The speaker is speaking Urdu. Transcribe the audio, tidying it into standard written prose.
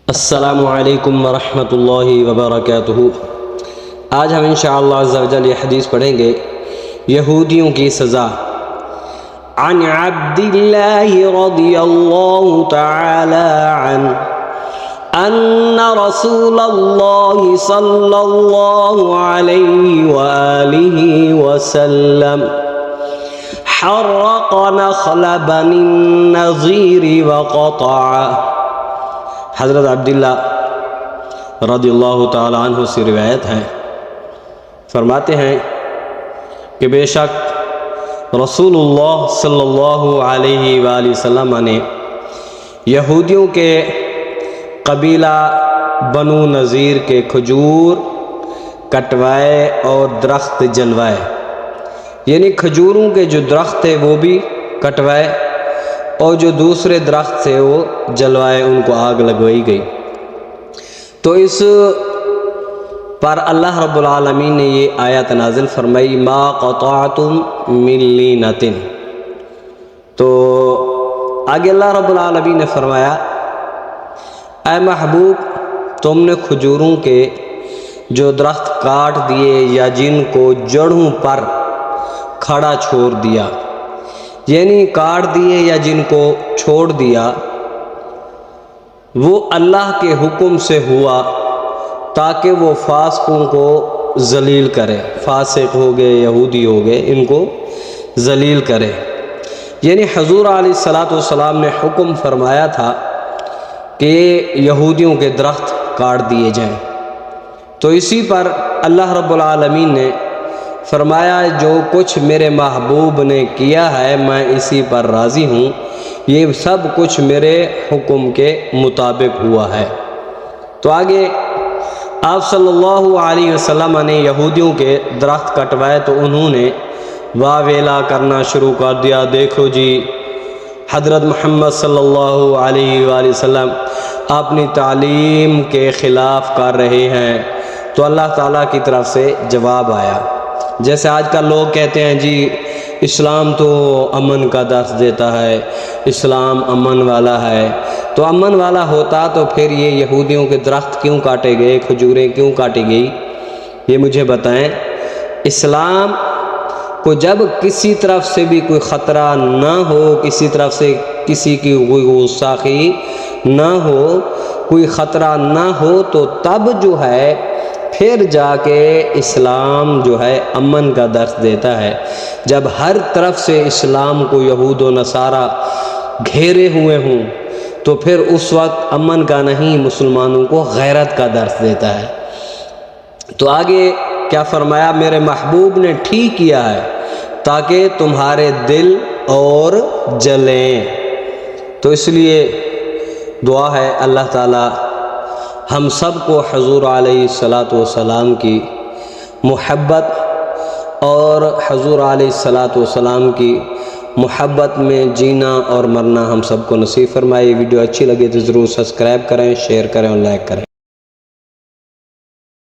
السلام علیکم ورحمۃ اللہ وبرکاتہ۔ آج ہم انشاءاللہ عز و جل یہ حدیث پڑھیں گے یہودیوں کی سزا۔ عن عبد اللہ رضی اللہ تعالی عنہ ان رسول اللہ صلی اللہ علیہ وآلہ وسلم حرق نخل بنی النضیر وقطع۔ حضرت عبداللہ رضی اللہ تعالی عنہ سے روایت ہے، فرماتے ہیں کہ بے شک رسول اللہ صلی اللہ علیہ وآلہ وسلم نے یہودیوں کے قبیلہ بنو نذیر کے کھجور کٹوائے اور درخت جلوائے، یعنی کھجوروں کے جو درخت تھے وہ بھی کٹوائے اور جو دوسرے درخت تھے وہ جلوائے، ان کو آگ لگوائی گئی۔ تو اس پر اللہ رب العالمین نے یہ آیت نازل فرمائی ما قطعتم من لینۃ۔ تو آگے اللہ رب العالمین نے فرمایا اے محبوب، تم نے کھجوروں کے جو درخت کاٹ دیے یا جن کو جڑوں پر کھڑا چھوڑ دیا، یعنی کاٹ دیے یا جن کو چھوڑ دیا، وہ اللہ کے حکم سے ہوا تاکہ وہ فاسقوں کو ذلیل کرے۔ فاسق ہو گئے، یہودی ہو گئے، ان کو ذلیل کرے، یعنی حضور علیہ السلام نے حکم فرمایا تھا کہ یہودیوں کے درخت کاٹ دیے جائیں۔ تو اسی پر اللہ رب العالمین نے فرمایا جو کچھ میرے محبوب نے کیا ہے میں اسی پر راضی ہوں، یہ سب کچھ میرے حکم کے مطابق ہوا ہے۔ تو آگے آپ صلی اللہ علیہ وسلم نے یہودیوں کے درخت کٹوائے تو انہوں نے واہ ویلا کرنا شروع کر دیا، دیکھو جی حضرت محمد صلی اللہ علیہ وآلہ وسلم اپنی تعلیم کے خلاف کر رہے ہیں۔ تو اللہ تعالیٰ کی طرف سے جواب آیا، جیسے آج کل لوگ کہتے ہیں جی اسلام تو امن کا درس دیتا ہے، اسلام امن والا ہے۔ تو امن والا ہوتا تو پھر یہ یہودیوں کے درخت کیوں کاٹے گئے، کھجوریں کیوں کاٹی گئی، یہ مجھے بتائیں۔ اسلام کو جب کسی طرف سے بھی کوئی خطرہ نہ ہو، کسی طرف سے کسی کی کوئی گستاخی نہ ہو، کوئی خطرہ نہ ہو، تو تب جو ہے پھر جا کے اسلام جو ہے امن کا درس دیتا ہے۔ جب ہر طرف سے اسلام کو یہود و نصارہ گھیرے ہوئے ہوں تو پھر اس وقت امن کا نہیں، مسلمانوں کو غیرت کا درس دیتا ہے۔ تو آگے کیا فرمایا، میرے محبوب نے ٹھیک کیا ہے تاکہ تمہارے دل اور جلیں۔ تو اس لیے دعا ہے اللہ تعالیٰ ہم سب کو حضور علیہ السلام کی محبت اور حضور علیہ السلام کی محبت میں جینا اور مرنا ہم سب کو نصیب فرمائے۔ ویڈیو اچھی لگے تو ضرور سبسکرائب کریں، شیئر کریں اور لائک کریں۔